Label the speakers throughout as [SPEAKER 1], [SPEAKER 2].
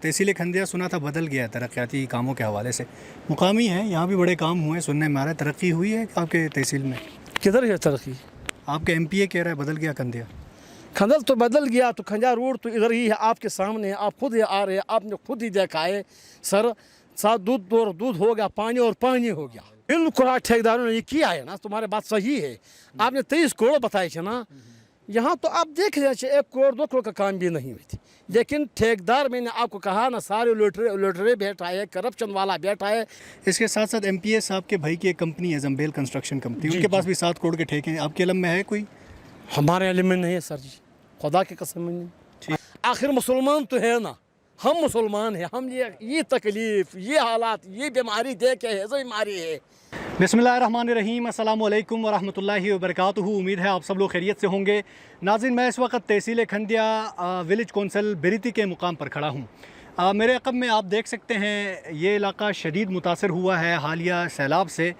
[SPEAKER 1] तहसील खंडिया सुना था बदल गया है तरक्याती कामों के हवाले से। मुकामी हैं, यहाँ भी बड़े काम हुए, सुनने में आ रहा है। तरक्की हुई है आपके तहसील में?
[SPEAKER 2] किधर है तरक्की?
[SPEAKER 1] आपके एमपीए कह रहा है बदल गया खंडिया।
[SPEAKER 2] खंडल तो बदल गया, तो खंजा रोड तो इधर ही है, आपके सामने है, आप खुद ही आ रहे हैं, आपने खुद ही देखा है सर। साथ दूध और दूध हो गया, पानी और पानी हो गया। बिल्कुल ठेकेदारों ने ये किया है ना, तुम्हारी बात सही है। आपने 23 करोड़ बताए थे ना, यहाँ तो आप देख रहे हैं 1 करोड़ 2 करोड़ का काम भी नहीं हुई थी। लेकिन ठेकेदार, मैंने आपको कहा ना, सारे लोटरे बैठा है, करप्शन वाला बैठा है।
[SPEAKER 1] इसके साथ साथ एमपीए साहब के भाई की एक कंपनी है जम्बेल कंस्ट्रक्शन कंपनी, उनके पास भी 7 करोड़ के ठेके हैं। आपके इल्म में है कोई?
[SPEAKER 2] हमारे इल्म में नहीं है सर जी, खुदा की कसम नहीं। आखिर मुसलमान तो है ना, हम मुसलमान हैं, हम ये तकलीफ, ये हालात, ये बीमारी देखे है, जो बीमारी है।
[SPEAKER 1] बिस्मिल्लाहिर्रहमानिर्रहीम, अस्सलाम वालेकुम वरहमतुल्लाहि वबरकातुहू। उम्मीद है आप सब लोग खैरियत से होंगे। नाज़रीन, मैं इस वक्त तहसील खंडिया विलेज कौंसल बिरिती के मुकाम पर खड़ा हूँ। मेरे अक़ब में आप देख सकते हैं ये इलाका शदीद मुतासर हुआ है हालिया सैलाब से।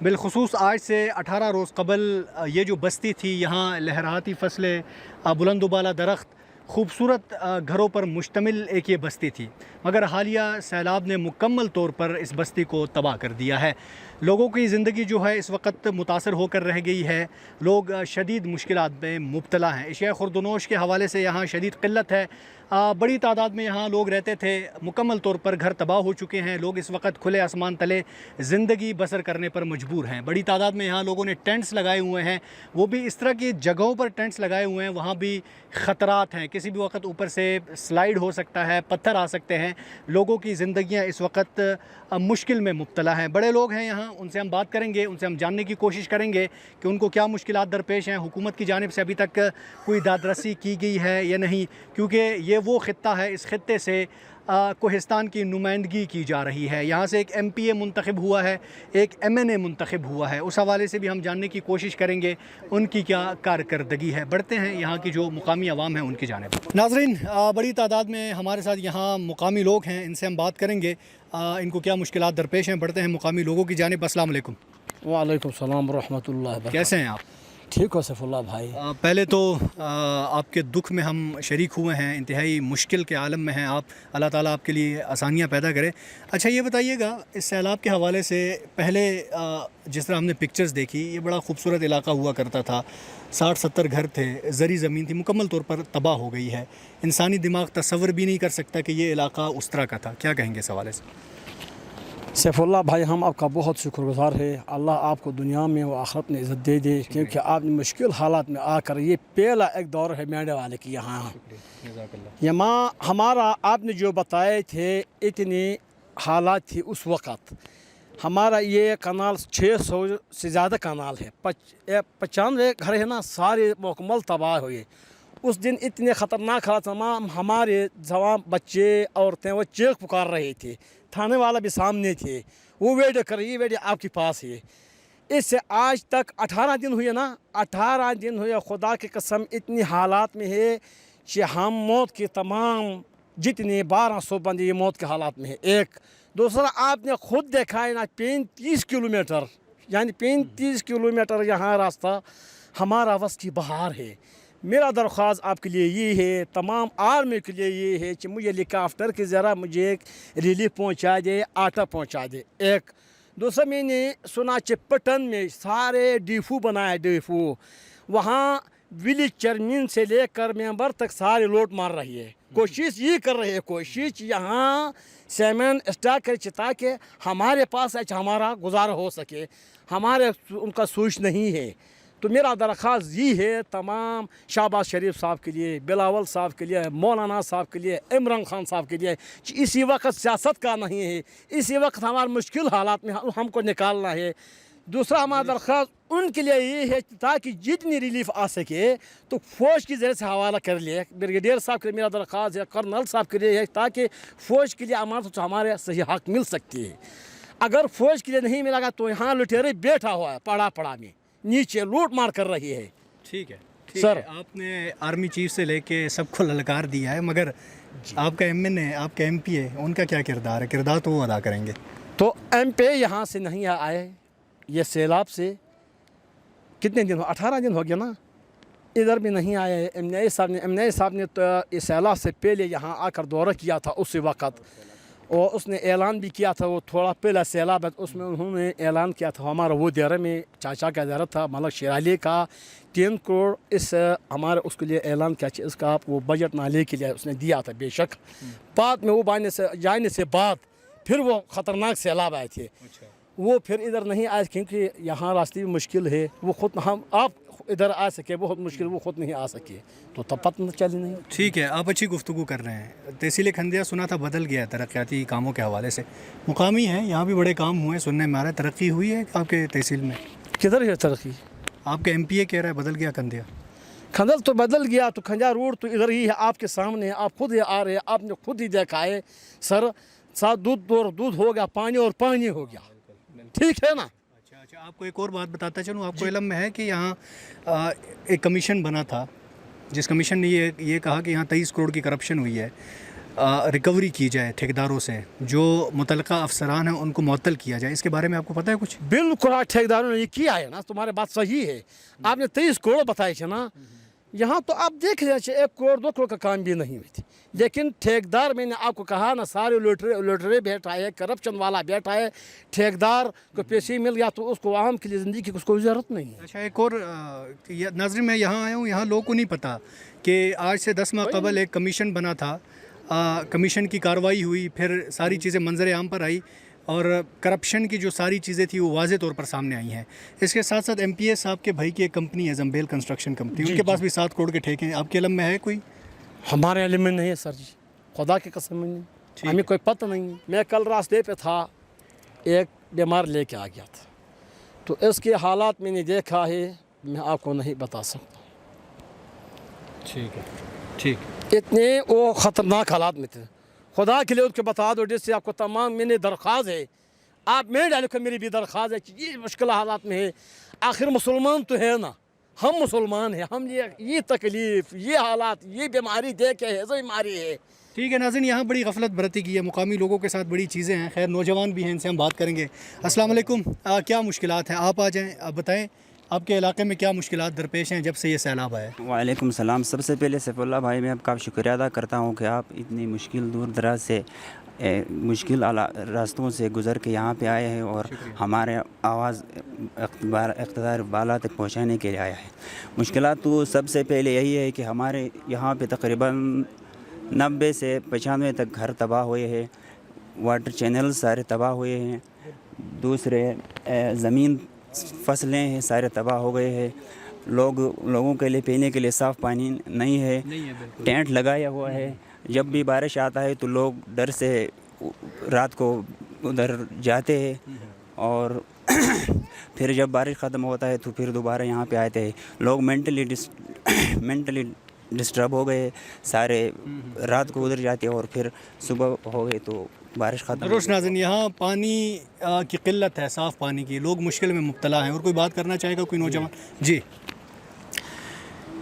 [SPEAKER 1] बिलखुसूस आज से 18 रोज़ कबल ये जो बस्ती थी, यहाँ लहराती फसलें, बुलंदुबाला दरख्त, खूबसूरत घरों पर मुश्तमिल एक ये बस्ती थी, मगर हालिया सैलाब ने मुकम्मल तौर पर इस बस्ती को तबाह कर दिया है। लोगों की ज़िंदगी जो है इस वक्त मुतासर होकर रह गई है। लोग शदीद मुश्किलात में मुब्तला हैं। अशिया खुर्दनोश के हवाले से यहाँ शदीद क़िल्लत है। बड़ी तादाद में यहाँ लोग रहते थे, मुकम्मल तौर पर घर तबाह हो चुके हैं। लोग इस वक्त खुले आसमान तले ज़िंदगी बसर करने पर मजबूर हैं। बड़ी तादाद में यहाँ लोगों ने टेंट्स लगाए हुए हैं, वो भी इस तरह की जगहों पर टेंट्स लगाए हुए हैं वहाँ भी ख़तरात हैं। किसी भी वक्त ऊपर से स्लाइड हो सकता है, पत्थर आ सकते हैं। लोगों की ज़िंदगियाँ इस वक्त मुश्किल में मुब्तला हैं। बड़े लोग हैं यहाँ, उनसे हम बात करेंगे, उनसे हम जानने की कोशिश करेंगे कि उनको क्या मुश्किलात दरपेश हैं। हुकूमत की जानिब से अभी तक कोई दादरसी की गई है या नहीं, क्योंकि ये वो ख़ित्ता है, इस ख़ित्ते से कोहिस्तान की नुमाइंदगी की जा रही है। यहाँ से एक एमपीए मुंतखब हुआ है, एक एमएनए मुंतखब हुआ है। उस हवाले से भी हम जानने की कोशिश करेंगे उनकी क्या कारकर्दगी है। बढ़ते हैं यहाँ की जो मुकामी अवाम है उनकी जानिब। नाज़रीन, बड़ी तादाद में हमारे साथ यहाँ मुकामी लोग हैं, इनसे हम बात करेंगे इनको क्या मुश्किलात दरपेश हैं। बढ़ते हैं मुकामी लोगों की जानिब। अस्सलाम वालेकुम।
[SPEAKER 2] वालेकुम सलाम रहमतुल्लाह।
[SPEAKER 1] कैसे हैं आप?
[SPEAKER 2] ठीक हो सैफुल्लाह भाई।
[SPEAKER 1] पहले तो आपके दुख में हम शरीक हुए हैं, इंतहाई मुश्किल के आलम में हैं आप। अल्लाह ताला आपके लिए आसानियाँ पैदा करे। अच्छा, ये बताइएगा, इस सैलाब के हवाले से पहले जिस तरह हमने पिक्चर्स देखी, ये बड़ा खूबसूरत इलाका हुआ करता था, 60-70 घर थे, ज़री ज़मीन थी, मुकम्मल तौर पर तबाह हो गई है। इंसानी दिमाग तस्वर भी नहीं कर सकता कि ये इलाका उस तरह का था। क्या कहेंगे इस हवाले से?
[SPEAKER 2] सैफुल्लाह भाई, हम आपका बहुत शुक्रगुजार है। अल्लाह आपको दुनिया में व आखिरत में इज़्ज़त दे दे, क्योंकि आपने मुश्किल हालात में आकर, ये पहला एक दौर है मेरे वाले की यहाँ हमारा आपने जो बताए थे, इतनी हालात थी उस वक़्त। हमारा ये कनाल 600 से ज़्यादा कनाल है, 95 घर है ना, सारे मुकम्मल तबाह हुए। उस दिन इतने ख़तरनाक हालात, तमाम हमारे जवान बच्चे औरतें वो चीख पुकार रहे थे। थाने वाला भी सामने थे, वो वीडियो कर, ये वीडियो आपके पास है। इससे आज तक 18 दिन हुए ना, 18 दिन हुए। खुदा की कसम इतनी हालात में है कि हम मौत के तमाम जितने 1200 बंदे ये मौत के हालात में है। एक दूसरा, आपने खुद देखा है ना, 35 किलोमीटर, यानी 35 किलोमीटर यहाँ रास्ता हमारा वस की बाहर है। मेरा दरख्वास्त आपके लिए ये है, तमाम आर्मी के लिए ये है कि मुझे हेलीकॉप्टर के ज़रा मुझे एक रिलीफ पहुंचा दे, आटा पहुंचा दे। एक दूसरा, मैंने सुना चिपटन में सारे डिफू बनाए, डिफू वहाँ विलेज चेयरमैन से लेकर मेंबर तक सारे लोट मार रही है। कोशिश ये कर रहे हैं, कोशिश यहाँ सेमेंट स्टार्ट कर, ताकि हमारे पास हमारा गुजारा हो सके। हमारे उनका सोच नहीं है। तो मेरा दरख्वास्त ये है तमाम शहबाज शरीफ साहब के लिए, बिलावल साहब के लिए, मौलाना साहब के लिए, इमरान खान साहब के लिए, इसी वक्त सियासत का नहीं है, इसी वक्त हमारे मुश्किल हालात में हमको निकालना है। दूसरा, हमारा दरख्वास्त उनके लिए ये है ताकि जितनी रिलीफ आ सके तो फ़ौज की ज़रिए से हवाला कर लिए। ब्रिगेडियर साहब के लिए मेरा दरख्वास्त है, कर्नल साहब के लिए है, ताकि फ़ौज के लिए अमानत हमारे सही हक मिल सकती है। अगर फ़ौज के लिए नहीं मिलेगा तो यहाँ लुटेरे बैठा हुआ है, पड़ा में नीचे लूट मार कर रही है।
[SPEAKER 1] ठीक है
[SPEAKER 2] सर,
[SPEAKER 1] आपने आर्मी चीफ से लेके सबको ललकार दिया है, मगर आपका एमएनए, आपका एमपीए, उनका क्या किरदार है? किरदार तो वो अदा करेंगे।
[SPEAKER 2] तो एमपीए यहाँ से नहीं आए, ये सैलाब से कितने दिन हो, 18 दिन हो गया ना, इधर भी नहीं आए हैं। एमएनए साहब ने तो इस सैलाब से पहले यहाँ आकर दौरा किया था उसी वक्त, और उसने ऐलान भी किया था। वो थोड़ा पहला सैलाब है, उसमें उन्होंने ऐलान किया था हमारा वो दायरे में चाचा का दायरा था मलक शेराली का 3 करोड़ इस हमारे उसके लिए ऐलान किया कि इसका वो बजट नाले के लिए उसने दिया था। बेशक बाद में वो जाने से बाद फिर वो ख़तरनाक सैलाब आए थे। वो फिर इधर नहीं आए क्योंकि यहाँ रास्ते भी मुश्किल है। वो खुद आप इधर आ सके बहुत मुश्किल, वो खुद नहीं आ सके, तो तब पता चली नहीं।
[SPEAKER 1] ठीक है, आप अच्छी गुफ्तगू कर रहे हैं। तहसील खंडिया सुना था बदल गया तरक्याती कामों के हवाले से, मुकामी है, यहाँ भी बड़े काम हुए, सुनने में आ रहा है। तरक्की हुई है आपके तहसील में?
[SPEAKER 2] किधर है तरक्की?
[SPEAKER 1] आपके एमपीए कह रहा है बदल गया खंडिया।
[SPEAKER 2] खंडल तो बदल गया, तो खंजा रोड तो इधर ही है, आपके सामने है, आप खुद ही आ रहे हैं, आपने खुद ही देखा है सर। साथ दूध हो गया, पानी और पानी हो गया, ठीक है ना। अच्छा,
[SPEAKER 1] आपको एक और बात बताता चलूँ, आपको इल्म में है कि यहाँ एक कमीशन बना था, जिस कमीशन ने ये कहा कि यहाँ 23 करोड़ की करप्शन हुई है, रिकवरी की जाए ठेकेदारों से, जो मुतलका अफसरान हैं उनको मुअत्तल किया जाए। इसके बारे में आपको पता है कुछ?
[SPEAKER 2] बिल्कुल, ठेकेदारों ने ये किया है ना, तुम्हारी बात सही है। आपने 23 करोड़ बताए थे ना, यहाँ तो आप देख रहे थे 1 करोड़ 2 करोड़ का काम भी नहीं हुई थी। लेकिन ठेकेदार, मैंने आपको कहा ना, सारे लोटरे बैठा है, करप्शन वाला बैठा है। ठेकेदार को पैसे मिल गया तो उसको आम के लिए ज़िंदगी की उसको ज़रूरत नहीं है।
[SPEAKER 1] अच्छा, एक और नाज़रीन, मैं यहाँ आया हूँ, यहाँ लोगों को नहीं पता कि आज से 10 माह कबल एक कमीशन बना था, कमीशन की कार्रवाई हुई, फिर सारी चीज़ें मंजर आम पर आई और करप्शन की जो सारी चीज़ें थी वो वाज़े तौर पर सामने आई हैं। इसके साथ साथ एमपीए साहब के भाई की एक कंपनी है जम्बेल कंस्ट्रक्शन कंपनी, उनके पास भी 7 करोड़ के ठेके हैं। आपके इल्म में है कोई?
[SPEAKER 2] हमारे इल्म में नहीं है सर जी, खुदा की कसम नहीं, हमें कोई पता नहीं। मैं कल रास्ते पे था, एक बीमार लेके आ गया था, तो इसके हालात मैंने देखा है, मैं आपको नहीं बता सकता।
[SPEAKER 1] ठीक है, ठीक।
[SPEAKER 2] इतने वो ख़तरनाक हालात में थे, खुदा के लिए उसको बता दो, जिससे आपको तमाम मैंने दरख्वास्त है, आप मेरे डाले को मेरी भी दरख्वास्त है कि ये मुश्किल हालात में है। आखिर मुसलमान तो है ना, हम मुसलमान हैं, हम ये तकलीफ़, ये हालात, ये बीमारी देखे है, जो बीमारी है।
[SPEAKER 1] ठीक है नाज़रीन, यहाँ बड़ी गफलत बरती की है, मुकामी लोगों के साथ बड़ी चीज़ें हैं। खैर, नौजवान भी हैं, इनसे हम बात करेंगे। अस्सलाम वालेकुम, क्या मुश्किलात हैं? आप आ जाएँ, आप बताएँ आपके इलाके में क्या मुश्किलात दरपेश हैं जब से ये सैलाब आया?
[SPEAKER 3] वालेकुम सलाम। सबसे पहले सैफुल्लाह भाई, मैं आपका शुक्रिया अदा करता हूँ कि आप इतनी मुश्किल दूर दराज से मुश्किल रास्तों से गुज़र के यहाँ पे आए हैं और हमारे आवाज़ इक़्तिदार बाला तक पहुँचाने के लिए आया है। मुश्किलात तो सबसे पहले यही है कि हमारे यहाँ पे तकरीबन 90 से 95 तक घर तबाह हुए हैं, वाटर चैनल सारे तबाह हुए हैं, दूसरे ज़मीन फसलें हैं सारे तबाह हो गए हैं, लोगों के लिए पीने के लिए साफ़ पानी नहीं है, टेंट लगाया हुआ है। जब भी बारिश आता है तो लोग डर से रात को उधर जाते हैं और फिर जब बारिश ख़त्म होता है तो फिर दोबारा यहाँ पे आते हैं। लोग मेंटली डिस्टर्ब हो गए, सारे रात को उधर जाते हैं और फिर सुबह हो गए तो बारिश ख़त्म।
[SPEAKER 1] रोश नाज़रीन, यहाँ पानी की किल्लत है, साफ़ पानी की, लोग मुश्किल में मुब्तला हैं। और कोई बात करना चाहेगा कोई नौजवान?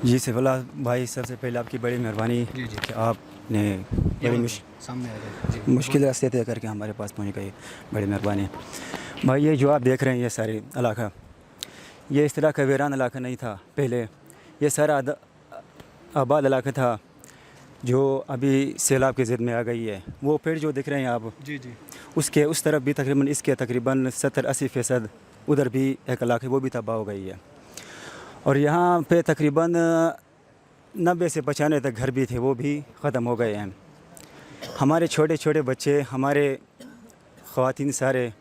[SPEAKER 4] जी सैफुल्लाह भाई, सबसे पहले आपकी बड़ी मेहरबानी कि आपने बड़ी मुश्किल रास्ते तय करके हमारे पास पहुँच गई, बड़ी मेहरबानी भाई। ये जो आप देख रहे हैं ये सारे इलाका, ये इस तरह का वीरान इलाका नहीं था पहले, ये सारा आबाद इलाका था जो अभी सैलाब की ज़िद में आ गई है। वो पेड़ जो दिख रहे हैं आप,
[SPEAKER 1] जी जी,
[SPEAKER 4] उसके उस तरफ भी तकरीबन इसके तकरीबन 70-80% उधर भी एक इलाके वो भी तबाह हो गई है। और यहाँ पे तकरीबन 90 से 95 तक घर भी थे, वो भी ख़त्म हो गए हैं। हमारे छोटे छोटे बच्चे, हमारे ख़वातीन सारे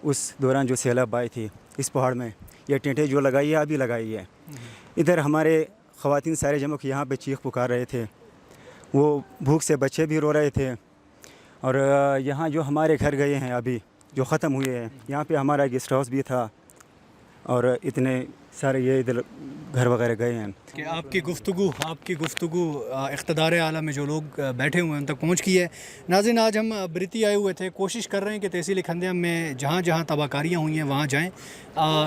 [SPEAKER 4] उस दौरान जो सैलाब आई थी इस पहाड़ में, ये टेंटें जो लगाई है अभी लगाई है, इधर हमारे ख़वातीन सारे जमा के यहाँ पे चीख पुकार रहे थे, वो भूख से बच्चे भी रो रहे थे। और यहाँ जो हमारे घर गए हैं अभी जो ख़त्म हुए हैं, यहाँ पे हमारा गेस्ट हाउस भी था और इतने सारे ये इधर घर वगैरह गए हैं।
[SPEAKER 1] कि आपकी गुफ्तगू इक़्तिदार आला में जो लोग बैठे हुए हैं उन तक पहुँच की है। नाज़रीन, आज हम बरीती आए हुए थे, कोशिश कर रहे हैं कि तहसील खंडिया में जहाँ जहाँ तबाहकारियाँ हुई हैं वहाँ जाएँ,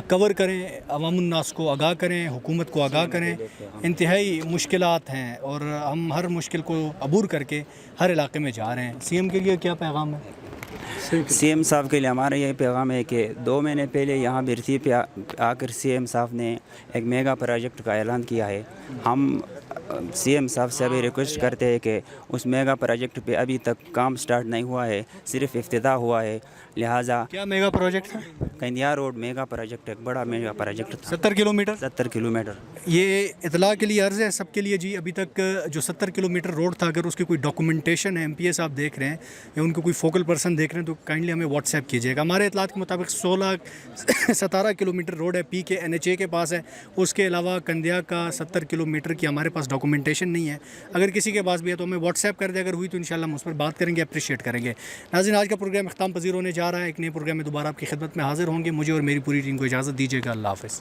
[SPEAKER 1] कवर करें, अवामुन्नास को आगाह करें, हुकूमत को आगाह करें। इंतहाई मुश्किलात हैं और हम हर मुश्किल को अबूर करके हर इलाके में जा रहे हैं। सीएम के लिए क्या पैगाम है?
[SPEAKER 3] سی ایم صاحب کے لیے ہمارا یہ پیغام ہے کہ 2 مہینے پہلے یہاں برتی پہ آ کر سی ایم صاحب نے ایک میگا پروجیکٹ کا اعلان کیا ہے. ہم سی ایم صاحب سے ابھی ریکویسٹ کرتے ہیں کہ اس میگا پروجیکٹ پہ ابھی تک کام سٹارٹ نہیں ہوا ہے, صرف افتتاح ہوا ہے. لہٰذا
[SPEAKER 1] کیا میگا پروجیکٹ ہے؟
[SPEAKER 3] کندیا روڈ میگا پروجیکٹ, ایک بڑا میگا پروجیکٹ تھا,
[SPEAKER 1] 70 کلومیٹر.
[SPEAKER 3] 70 کلومیٹر.
[SPEAKER 1] یہ اطلاع کے لیے عرض ہے سب کے لیے جی, ابھی تک جو 70 کلومیٹر روڈ تھا, اگر اس کی کوئی ڈاکومنٹیشن ہے, ایم پی ایس آپ دیکھ رہے ہیں یا ان کو کوئی فوکل پرسن دیکھ رہے ہیں تو کائنڈلی ہمیں واٹس ایپ کیجیے گا. ہمارے اطلاعات کے مطابق 17 کلومیٹر روڈ ہے پی کے این ایچ اے کے پاس ہے. اس کے علاوہ کندیا کا 70 کلومیٹر کی ہمارے پاس ڈاکومنٹیشن نہیں ہے. اگر کسی کے پاس بھی ہے تو ہمیں واٹس ایپ کر دے, اگر ہوئی تو انشاءاللہ ہم اس پر بات کریں گے, اپریشیٹ کریں گے. ناظرین, آج کا پروگرام اختتام پذیر ہونے جا رہا ہے. ایک نئے پروگرام میں دوبارہ آپ کی خدمت میں حاضر ہوں گے. مجھے اور میری پوری ٹیم کو اجازت دیجیے گا. اللہ حافظ.